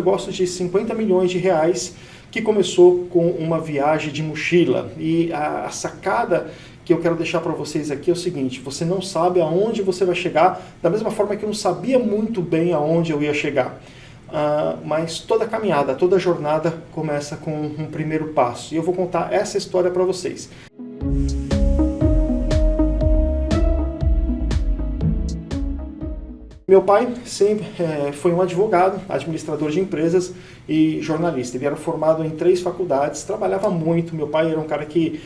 negócio de 50 milhões de reais que começou com uma viagem de mochila. E a sacada que eu quero deixar para vocês aqui é o seguinte: você não sabe aonde você vai chegar, da mesma forma que eu não sabia muito bem aonde eu ia chegar. Mas toda caminhada, toda jornada começa com um primeiro passo. E eu vou contar essa história para vocês. Meu pai sempre foi um advogado, administrador de empresas e jornalista. Ele era formado em 3 faculdades, trabalhava muito. Meu pai era um cara que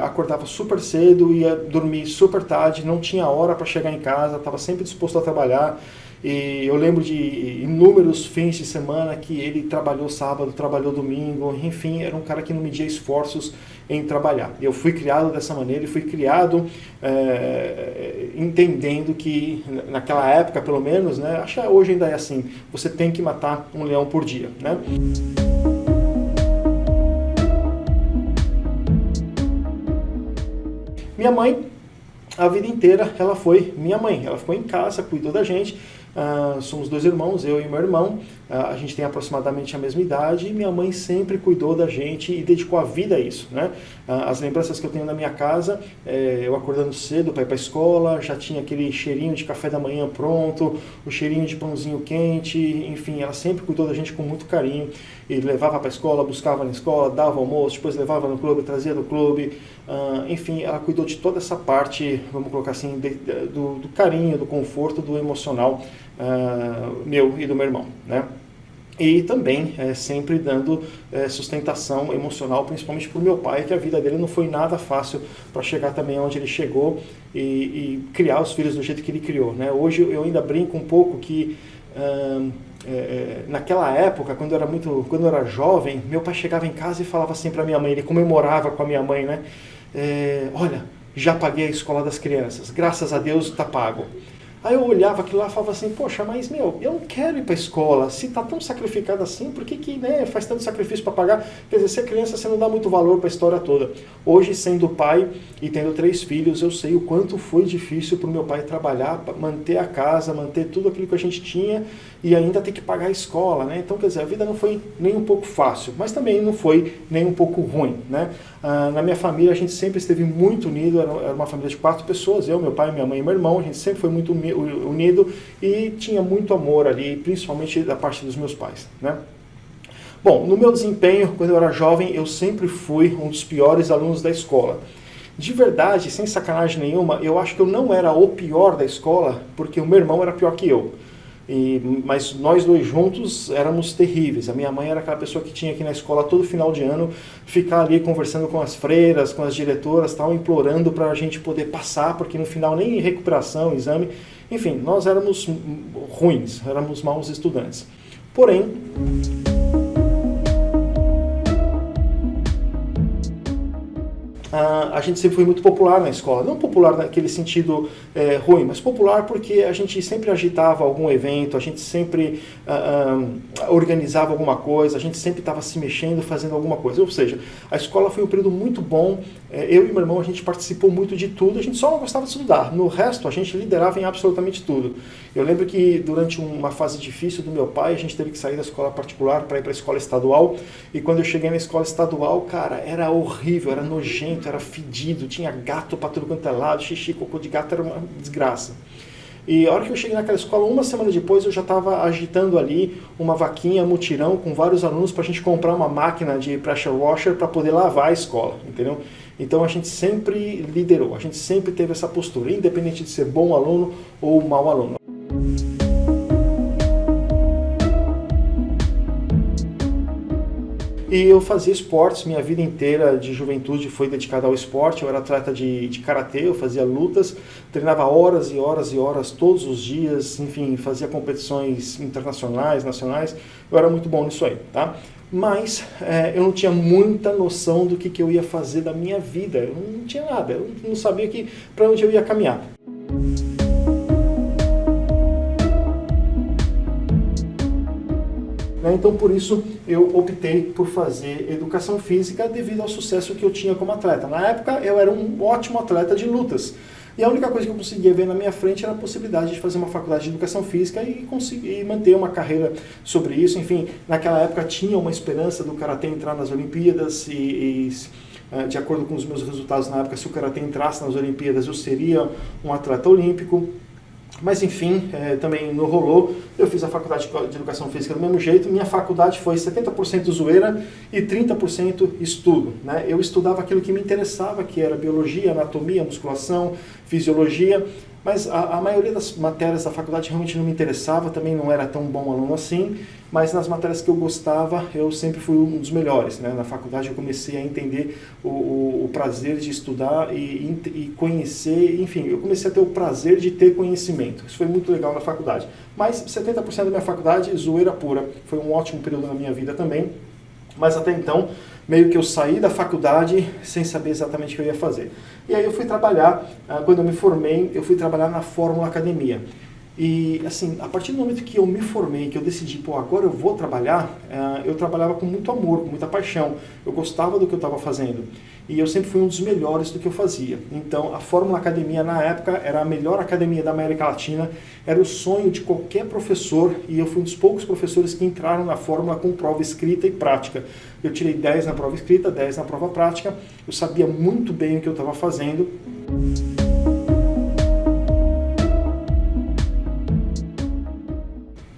acordava super cedo, ia dormir super tarde, não tinha hora para chegar em casa, estava sempre disposto a trabalhar. E eu lembro de inúmeros fins de semana que ele trabalhou sábado, trabalhou domingo, enfim, era um cara que não media esforços em trabalhar. Eu fui criado dessa maneira e fui criado entendendo que, naquela época pelo menos, né, acho que hoje ainda é assim, você tem que matar um leão por dia, né? Minha mãe, a vida inteira, ela foi minha mãe. Ela ficou em casa, cuidou da gente. Somos 2 irmãos, eu e meu irmão. A gente tem aproximadamente a mesma idade e minha mãe sempre cuidou da gente e dedicou a vida a isso, né? As lembranças que eu tenho na minha casa, eu acordando cedo para ir para a escola, já tinha aquele cheirinho de café da manhã pronto, o cheirinho de pãozinho quente, enfim, ela sempre cuidou da gente com muito carinho e levava para a escola, buscava na escola, dava almoço, depois levava no clube, trazia do clube, enfim, ela cuidou de toda essa parte, vamos colocar assim, do carinho, do conforto, do emocional meu e do meu irmão, né? E também sempre dando sustentação emocional, principalmente para o meu pai, que a vida dele não foi nada fácil para chegar também onde ele chegou e criar os filhos do jeito que ele criou, né? Hoje eu ainda brinco um pouco que naquela época, quando eu era jovem, meu pai chegava em casa e falava assim para minha mãe, ele comemorava com a minha mãe, né? Olha, já paguei a escola das crianças, graças a Deus está pago. Aí eu olhava aquilo lá e falava assim, poxa, mas eu não quero ir para a escola, se está tão sacrificado assim, por que né, faz tanto sacrifício para pagar? Quer dizer, ser criança você não dá muito valor para a história toda. Hoje, sendo pai e tendo 3 filhos, eu sei o quanto foi difícil para o meu pai trabalhar, manter a casa, manter tudo aquilo que a gente tinha e ainda ter que pagar a escola, né? Então, quer dizer, a vida não foi nem um pouco fácil, mas também não foi nem um pouco ruim, né? Na minha família a gente sempre esteve muito unido, era uma família de 4 pessoas, eu, meu pai, minha mãe e meu irmão, a gente sempre foi muito unido e tinha muito amor ali, principalmente da parte dos meus pais, né? Bom, no meu desempenho, quando eu era jovem, eu sempre fui um dos piores alunos da escola. De verdade, sem sacanagem nenhuma, eu acho que eu não era o pior da escola, porque o meu irmão era pior que eu. Mas nós 2 juntos éramos terríveis. A minha mãe era aquela pessoa que tinha aqui na escola todo final de ano ficar ali conversando com as freiras, com as diretoras, tal, implorando para a gente poder passar, porque no final nem recuperação, exame, enfim, nós éramos ruins, éramos maus estudantes. Porém, a gente sempre foi muito popular na escola. Não popular naquele sentido ruim, mas popular porque a gente sempre agitava algum evento, a gente sempre organizava alguma coisa, a gente sempre estava se mexendo, fazendo alguma coisa. Ou seja, a escola foi um período muito bom. Eu e meu irmão, a gente participou muito de tudo, a gente só não gostava de estudar. No resto, a gente liderava em absolutamente tudo. Eu lembro que durante uma fase difícil do meu pai, a gente teve que sair da escola particular para ir para a escola estadual. E quando eu cheguei na escola estadual, cara, era horrível, era nojento, era fedido, tinha gato para tudo quanto é lado, xixi, cocô de gato, era uma desgraça. E a hora que eu cheguei naquela escola, uma semana depois, eu já estava agitando ali uma vaquinha, mutirão, com vários alunos para a gente comprar uma máquina de pressure washer para poder lavar a escola, entendeu? Então a gente sempre liderou, a gente sempre teve essa postura, independente de ser bom aluno ou mau aluno. E eu fazia esportes, minha vida inteira de juventude foi dedicada ao esporte. Eu era atleta de karatê, eu fazia lutas, treinava horas e horas e horas todos os dias, enfim, fazia competições internacionais, nacionais. Eu era muito bom nisso aí, tá? Mas eu não tinha muita noção do que eu ia fazer da minha vida, eu não tinha nada, eu não sabia para onde eu ia caminhar. Então, por isso, eu optei por fazer educação física devido ao sucesso que eu tinha como atleta. Na época, eu era um ótimo atleta de lutas. E a única coisa que eu conseguia ver na minha frente era a possibilidade de fazer uma faculdade de educação física e conseguir manter uma carreira sobre isso. Enfim, naquela época tinha uma esperança do karatê entrar nas Olimpíadas de acordo com os meus resultados na época, se o karatê entrasse nas Olimpíadas, eu seria um atleta olímpico. Mas enfim, também não rolou. Eu fiz a faculdade de educação física do mesmo jeito. Minha faculdade foi 70% zoeira e 30% estudo, né? Eu estudava aquilo que me interessava, que era biologia, anatomia, musculação, fisiologia, mas a maioria das matérias da faculdade realmente não me interessava, também não era tão bom aluno assim, mas nas matérias que eu gostava, eu sempre fui um dos melhores, né? Na faculdade eu comecei a entender o prazer de estudar e conhecer, enfim, eu comecei a ter o prazer de ter conhecimento. Isso foi muito legal na faculdade. Mas 70% da minha faculdade, zoeira pura. Foi um ótimo período na minha vida também, mas até então, meio que eu saí da faculdade sem saber exatamente o que eu ia fazer. E aí eu fui trabalhar, quando eu me formei, eu fui trabalhar na Fórmula Academia. E, assim, a partir do momento que eu me formei, que eu decidi, pô, agora eu vou trabalhar, eu trabalhava com muito amor, com muita paixão. Eu gostava do que eu estava fazendo. E eu sempre fui um dos melhores do que eu fazia. Então, a Fórmula Academia, na época, era a melhor academia da América Latina. Era o sonho de qualquer professor. E eu fui um dos poucos professores que entraram na Fórmula com prova escrita e prática. Eu tirei 10 na prova escrita, 10 na prova prática. Eu sabia muito bem o que eu estava fazendo.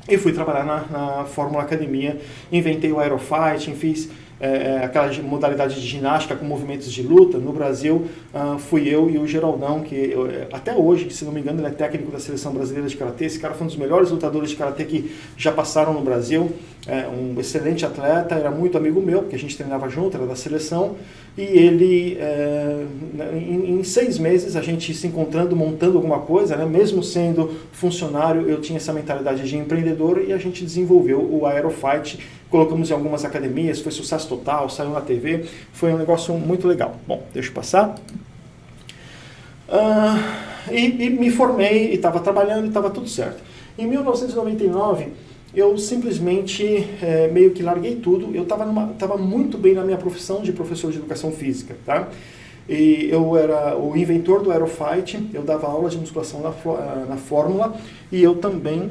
E fui trabalhar na Fórmula Academia, inventei o Aerofighting, fiz aquela modalidade de ginástica com movimentos de luta. No Brasil, fui eu e o Geraldão, que até hoje, se não me engano, ele é técnico da Seleção Brasileira de Karatê. Esse cara foi um dos melhores lutadores de Karatê que já passaram no Brasil, um excelente atleta, era muito amigo meu, porque a gente treinava junto, era da seleção, e ele, em 6 meses, a gente se encontrando, montando alguma coisa, né? Mesmo sendo funcionário, eu tinha essa mentalidade de empreendedor e a gente desenvolveu o Aerofight. Colocamos em algumas academias, foi sucesso total, saiu na TV, foi um negócio muito legal. Bom, deixa eu passar. E me formei, e estava trabalhando, e estava tudo certo. Em 1999, eu simplesmente meio que larguei tudo. Eu estava muito bem na minha profissão de professor de educação física, tá? E eu era o inventor do Aerofight, eu dava aula de musculação na Fórmula, e eu também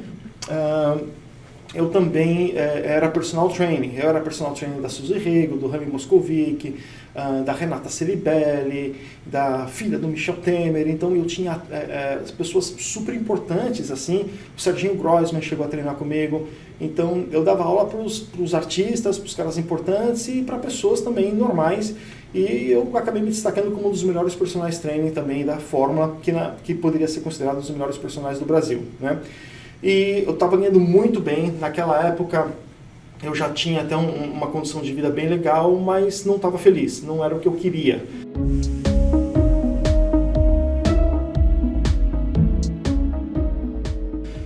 era personal training. Eu era personal training da Suzy Rego, do Rami Moscovic, da Renata Ceribelli, da filha do Michel Temer. Então eu tinha pessoas super importantes, assim. O Serginho Groisman chegou a treinar comigo. Então eu dava aula para os artistas, para os caras importantes e para pessoas também normais. E eu acabei me destacando como um dos melhores personagens training também da Fórmula, que poderia ser considerado um dos melhores personagens do Brasil, né? E eu estava ganhando muito bem. Naquela época eu já tinha até uma condição de vida bem legal, mas não estava feliz, não era o que eu queria.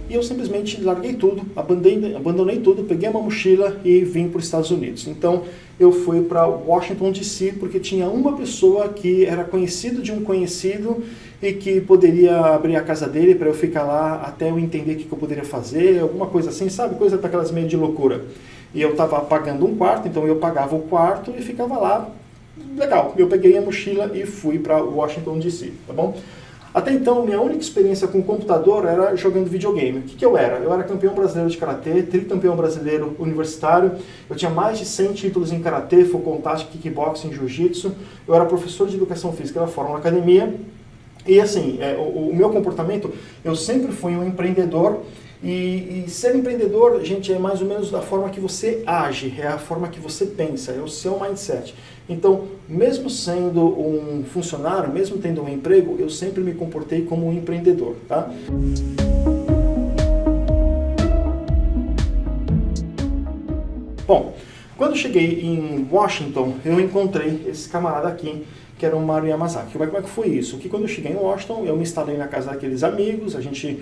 E eu simplesmente larguei tudo, abandonei tudo, peguei uma mochila e vim para os Estados Unidos. Então eu fui para Washington DC porque tinha uma pessoa que era conhecido de um conhecido e que poderia abrir a casa dele para eu ficar lá até eu entender o que eu poderia fazer, alguma coisa assim, sabe? Coisa para aquelas meio de loucura. E eu estava pagando um quarto, então eu pagava o quarto e ficava lá. Legal, eu peguei a mochila e fui para Washington DC, tá bom? Até então, minha única experiência com computador era jogando videogame. O que eu era? Eu era campeão brasileiro de karatê, tricampeão brasileiro universitário, eu tinha mais de 100 títulos em karatê, full contact, kickboxing, jiu-jitsu, eu era professor de educação física da Fórmula Academia, e assim, o meu comportamento, eu sempre fui um empreendedor, e ser empreendedor, gente, é mais ou menos da forma que você age, é a forma que você pensa, é o seu mindset. Então, mesmo sendo um funcionário, mesmo tendo um emprego, eu sempre me comportei como um empreendedor, tá? Bom, quando eu cheguei em Washington, eu encontrei esse camarada aqui, que era o Mario Yamazaki. Como é que foi isso? Que quando eu cheguei em Washington, eu me instalei na casa daqueles amigos, a gente,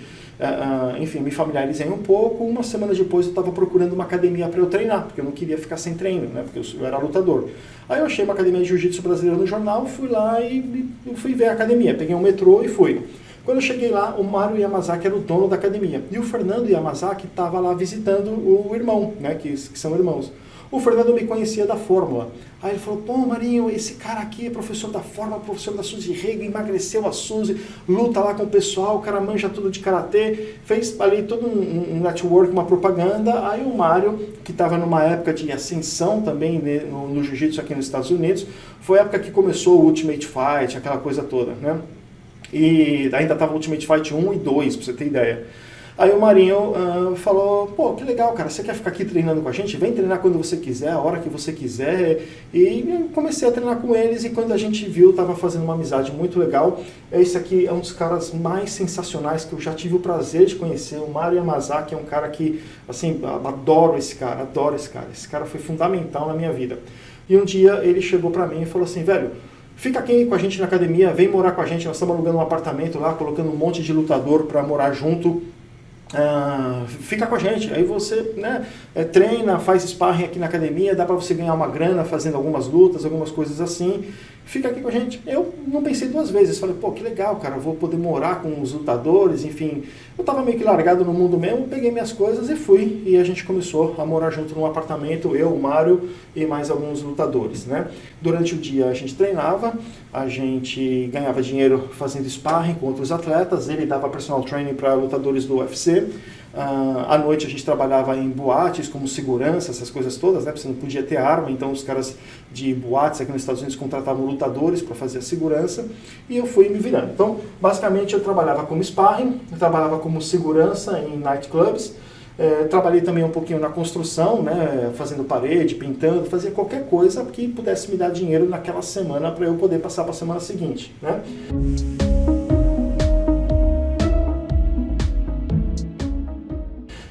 enfim, me familiarizei um pouco. Uma semana depois eu estava procurando uma academia para eu treinar, porque eu não queria ficar sem treino, né? Porque eu era lutador. Aí eu achei uma academia de jiu-jitsu brasileira no jornal, fui lá e fui ver a academia. Peguei um metrô e fui. Quando eu cheguei lá, o Mario Yamazaki era o dono da academia. E o Fernando Yamazaki estava lá visitando o irmão, né? Que são irmãos. O Fernando me conhecia da Fórmula. Aí ele falou, pô, Marinho, esse cara aqui é professor da Fórmula, professor da Suzy Rega, emagreceu a Suzy, luta lá com o pessoal, o cara manja tudo de karatê, fez ali todo um network, uma propaganda. Aí o Mário, que estava numa época de ascensão também, né, no jiu-jitsu aqui nos Estados Unidos, foi a época que começou o Ultimate Fight, aquela coisa toda, né? E ainda estava o Ultimate Fight 1 e 2, pra você ter ideia. Aí o Marinho falou, pô, que legal, cara, você quer ficar aqui treinando com a gente? Vem treinar quando você quiser, a hora que você quiser. E eu comecei a treinar com eles e quando a gente viu, estava fazendo uma amizade muito legal. Esse aqui é um dos caras mais sensacionais que eu já tive o prazer de conhecer. O Mário Yamazaki é um cara que, assim, adoro esse cara, adoro esse cara. Esse cara foi fundamental na minha vida. E um dia ele chegou pra mim e falou assim, velho, fica aqui com a gente na academia, vem morar com a gente, nós estamos alugando um apartamento lá, colocando um monte de lutador para morar junto. Fica com a gente, aí você, né, treina, faz sparring aqui na academia, dá pra você ganhar uma grana fazendo algumas lutas, algumas coisas assim, fica aqui com a gente. Eu não pensei duas vezes, falei, pô, que legal, cara, eu vou poder morar com os lutadores, enfim, eu tava meio que largado no mundo mesmo, peguei minhas coisas e fui, e a gente começou a morar junto num apartamento, eu, o Mário e mais alguns lutadores, né. Durante o dia a gente treinava, a gente ganhava dinheiro fazendo sparring com outros atletas, ele dava personal training para lutadores do UFC. À noite a gente trabalhava em boates como segurança, essas coisas todas, né? Porque você não podia ter arma, então os caras de boates aqui nos Estados Unidos contratavam lutadores para fazer a segurança e eu fui me virando. Então, basicamente eu trabalhava como sparring, eu trabalhava como segurança em nightclubs, trabalhei também um pouquinho na construção, né? Fazendo parede, pintando, fazia qualquer coisa que pudesse me dar dinheiro naquela semana para eu poder passar para a semana seguinte, né?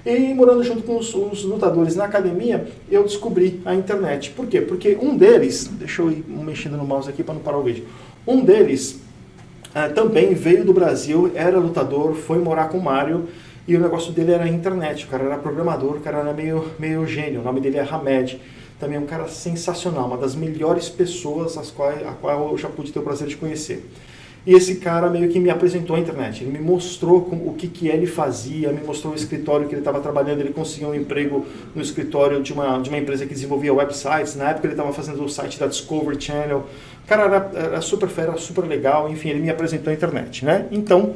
E morando junto com os lutadores na academia, eu descobri a internet. Por quê? Porque um deles, deixa eu ir mexendo no mouse aqui para não parar o vídeo, um deles também veio do Brasil, era lutador, foi morar com o Mário, e o negócio dele era a internet, o cara era programador, o cara era meio gênio, o nome dele é Hamed, também é um cara sensacional, uma das melhores pessoas a qual eu já pude ter o prazer de conhecer. E esse cara meio que me apresentou a internet, ele me mostrou o que ele fazia, me mostrou o escritório que ele estava trabalhando, ele conseguiu um emprego no escritório de uma empresa que desenvolvia websites, na época ele estava fazendo o site da Discovery Channel, o cara era super fera, super legal, enfim, ele me apresentou a internet, né? Então,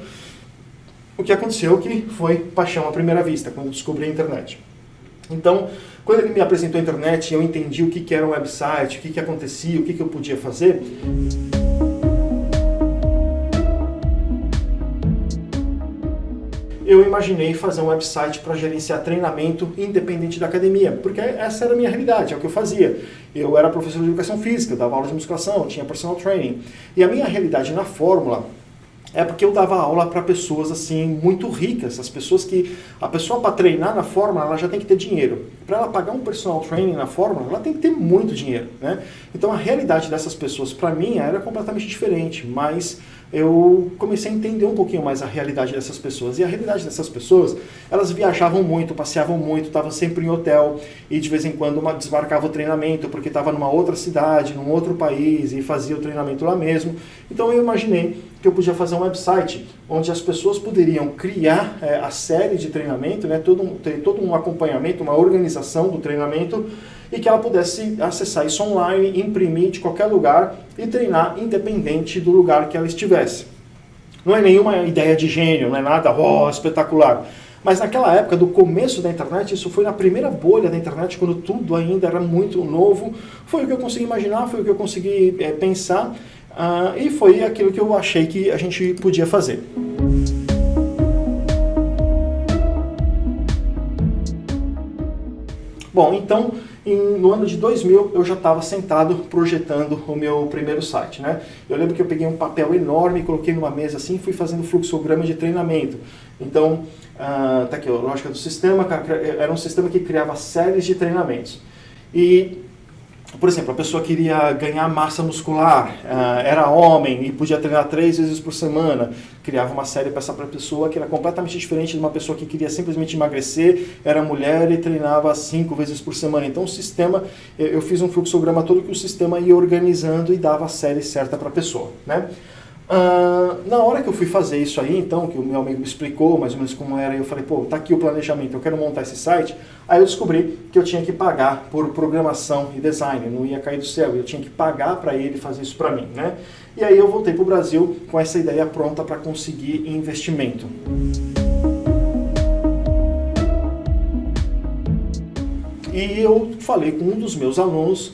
o que aconteceu que foi paixão à primeira vista, quando eu descobri a internet. Então, quando ele me apresentou a internet, eu entendi o que era um website, o que acontecia, o que eu podia fazer. Eu imaginei fazer um website para gerenciar treinamento independente da academia, porque essa era a minha realidade, é o que eu fazia. Eu era professor de educação física, eu dava aula de musculação, tinha personal training. E a minha realidade na Fórmula é porque eu dava aula para pessoas assim muito ricas, as pessoas que a pessoa para treinar na Fórmula, ela já tem que ter dinheiro. Para ela pagar um personal training na Fórmula, ela tem que ter muito dinheiro, né? Então a realidade dessas pessoas para mim era completamente diferente, mas eu comecei a entender um pouquinho mais a realidade dessas pessoas. E a realidade dessas pessoas, elas viajavam muito, passeavam muito, estavam sempre em hotel e de vez em quando desmarcava o treinamento porque estava numa outra cidade, num outro país e fazia o treinamento lá mesmo. Então eu imaginei que eu podia fazer um website onde as pessoas poderiam criar a série de treinamento, né, ter todo um acompanhamento, uma organização do treinamento e que ela pudesse acessar isso online, imprimir de qualquer lugar e treinar independente do lugar que ela estivesse. Não é nenhuma ideia de gênio, não é nada espetacular. Mas naquela época, do começo da internet, isso foi na primeira bolha da internet, quando tudo ainda era muito novo, foi o que eu consegui imaginar, foi o que eu consegui pensar, e foi aquilo que eu achei que a gente podia fazer. Bom, então, no ano de 2000, eu já estava sentado projetando o meu primeiro site, né? Eu lembro que eu peguei um papel enorme, coloquei numa mesa assim, fui fazendo fluxograma de treinamento. Então, tá aqui, a lógica do sistema, era um sistema que criava séries de treinamentos. E, por exemplo, a pessoa queria ganhar massa muscular, era homem e podia treinar 3 vezes por semana, criava uma série para essa pessoa que era completamente diferente de uma pessoa que queria simplesmente emagrecer, era mulher e treinava 5 vezes por semana. Então o sistema, eu fiz um fluxograma todo que o sistema ia organizando e dava a série certa para a pessoa, né? Na hora que eu fui fazer isso aí, então, que o meu amigo me explicou mais ou menos como era, eu falei, pô, tá aqui o planejamento, eu quero montar esse site, aí eu descobri que eu tinha que pagar por programação e design, não ia cair do céu, eu tinha que pagar para ele fazer isso para mim, né? E aí eu voltei para o Brasil com essa ideia pronta para conseguir investimento. E eu falei com um dos meus alunos,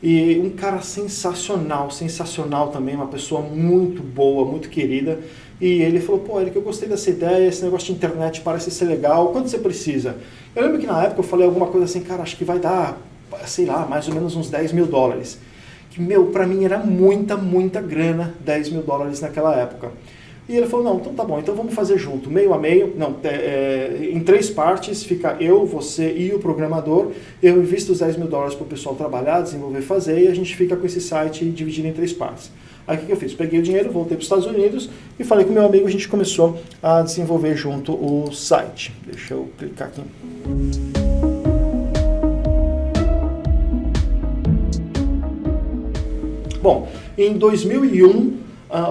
e um cara sensacional, sensacional também, uma pessoa muito boa, muito querida. E ele falou, pô, Eric, eu gostei dessa ideia, esse negócio de internet parece ser legal, quanto você precisa? Eu lembro que na época eu falei alguma coisa assim, cara, acho que vai dar, sei lá, mais ou menos uns $10 mil. Que, pra mim era muita, muita grana, $10 mil naquela época. E ele falou, não, então tá bom, então vamos fazer junto, meio a meio, não, em 3 partes, fica eu, você e o programador, eu invisto os $10 mil para o pessoal trabalhar, desenvolver, fazer, e a gente fica com esse site dividido em 3 partes. Aí o que eu fiz? Peguei o dinheiro, voltei para os Estados Unidos e falei com o meu amigo, a gente começou a desenvolver junto o site. Deixa eu clicar aqui. Bom, em 2001,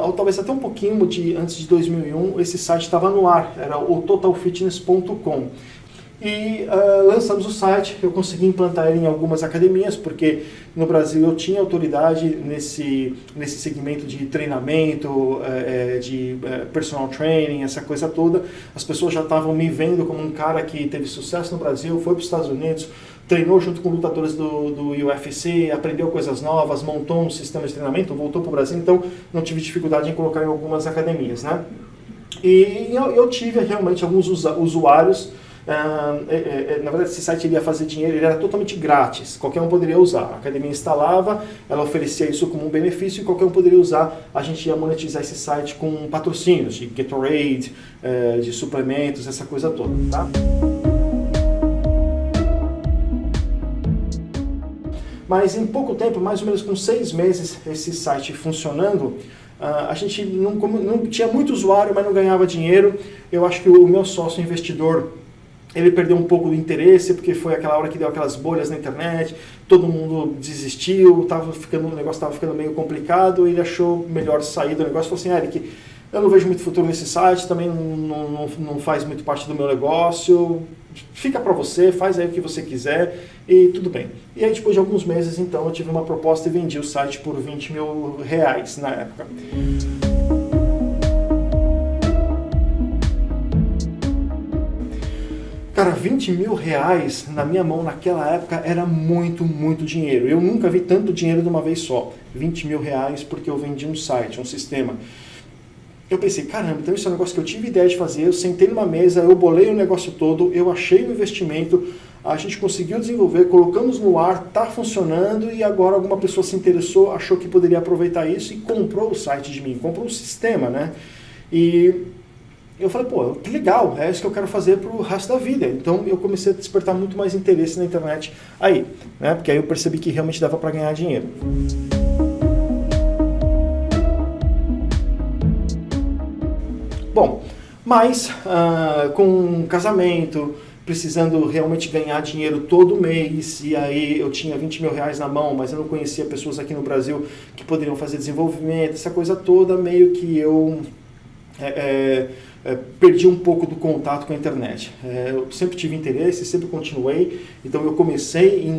ou talvez até um pouquinho antes de 2001, esse site estava no ar, era o totalfitness.com. E lançamos o site, eu consegui implantar ele em algumas academias, porque no Brasil eu tinha autoridade nesse segmento de treinamento, de personal training, essa coisa toda. As pessoas já estavam me vendo como um cara que teve sucesso no Brasil, foi para os Estados Unidos, treinou junto com lutadores do UFC, aprendeu coisas novas, montou um sistema de treinamento, voltou para o Brasil, então não tive dificuldade em colocar em algumas academias, né? E eu tive realmente alguns usuários. Na verdade, esse site ele ia fazer dinheiro, ele era totalmente grátis, qualquer um poderia usar. A academia instalava, ela oferecia isso como um benefício e qualquer um poderia usar. A gente ia monetizar esse site com patrocínios de Gatorade, de suplementos, essa coisa toda, tá? Mas em pouco tempo, mais ou menos com 6 meses, esse site funcionando, a gente não tinha muito usuário, mas não ganhava dinheiro. Eu acho que o meu sócio investidor, ele perdeu um pouco do interesse, porque foi aquela hora que deu aquelas bolhas na internet, todo mundo desistiu, o negócio estava ficando meio complicado, ele achou melhor sair do negócio, falou assim, Eric, eu não vejo muito futuro nesse site, também não faz muito parte do meu negócio, fica para você, faz aí o que você quiser e tudo bem. E aí depois de alguns meses, então, eu tive uma proposta e vendi o site por R$20 mil na época. Cara, R$20 mil na minha mão naquela época era muito, muito dinheiro. Eu nunca vi tanto dinheiro de uma vez só. R$20 mil porque eu vendi um site, um sistema. Eu pensei, caramba, então isso é um negócio que eu tive ideia de fazer, eu sentei numa mesa, eu bolei o negócio todo, eu achei o investimento, a gente conseguiu desenvolver, colocamos no ar, está funcionando e agora alguma pessoa se interessou, achou que poderia aproveitar isso e comprou o site de mim, comprou o sistema, né? E eu falei, pô, que legal, é isso que eu quero fazer pro resto da vida. Então eu comecei a despertar muito mais interesse na internet aí, né? Porque aí eu percebi que realmente dava para ganhar dinheiro. Bom, mas com um casamento, precisando realmente ganhar dinheiro todo mês, e aí eu tinha R$20 mil na mão, mas eu não conhecia pessoas aqui no Brasil que poderiam fazer desenvolvimento, essa coisa toda, meio que eu perdi um pouco do contato com a internet. Eu sempre tive interesse, sempre continuei, então eu comecei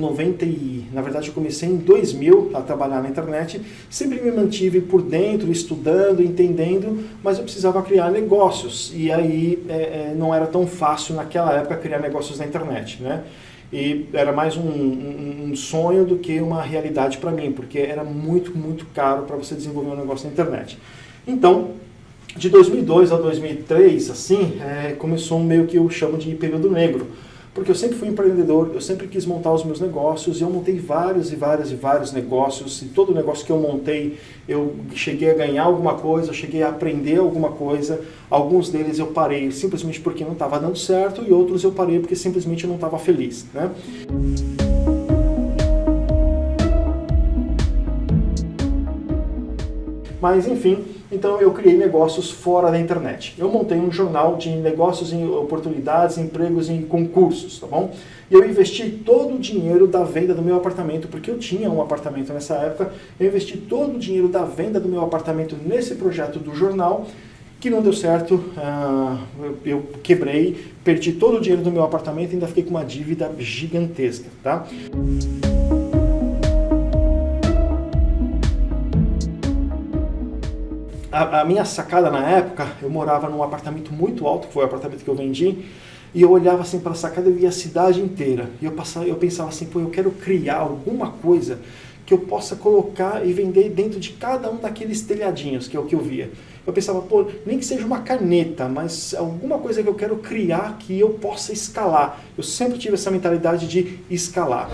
na verdade eu comecei em 2000 a trabalhar na internet, sempre me mantive por dentro, estudando, entendendo, mas eu precisava criar negócios, e aí não era tão fácil naquela época criar negócios na internet, né? E era mais um sonho do que uma realidade para mim, porque era muito, muito caro para você desenvolver um negócio na internet. Então, de 2002 a 2003, assim, começou meio que eu chamo de período negro, porque eu sempre fui empreendedor, eu sempre quis montar os meus negócios, e eu montei vários negócios, e todo negócio que eu montei, eu cheguei a ganhar alguma coisa, eu cheguei a aprender alguma coisa, alguns deles eu parei simplesmente porque não estava dando certo, e outros eu parei porque simplesmente eu não estava feliz, né? Mas enfim, então eu criei negócios fora da internet. Eu montei um jornal de negócios em oportunidades, empregos e concursos, tá bom? E eu investi todo o dinheiro da venda do meu apartamento, porque eu tinha um apartamento nessa época, eu investi todo o dinheiro da venda do meu apartamento nesse projeto do jornal, que não deu certo, eu quebrei, perdi todo o dinheiro do meu apartamento e ainda fiquei com uma dívida gigantesca, tá? A minha sacada na época, eu morava num apartamento muito alto, que foi o apartamento que eu vendi, e eu olhava assim para a sacada e via a cidade inteira. E eu pensava assim, pô, eu quero criar alguma coisa que eu possa colocar e vender dentro de cada um daqueles telhadinhos, que é o que eu via. Eu pensava, pô, nem que seja uma caneta, mas alguma coisa que eu quero criar que eu possa escalar. Eu sempre tive essa mentalidade de escalar.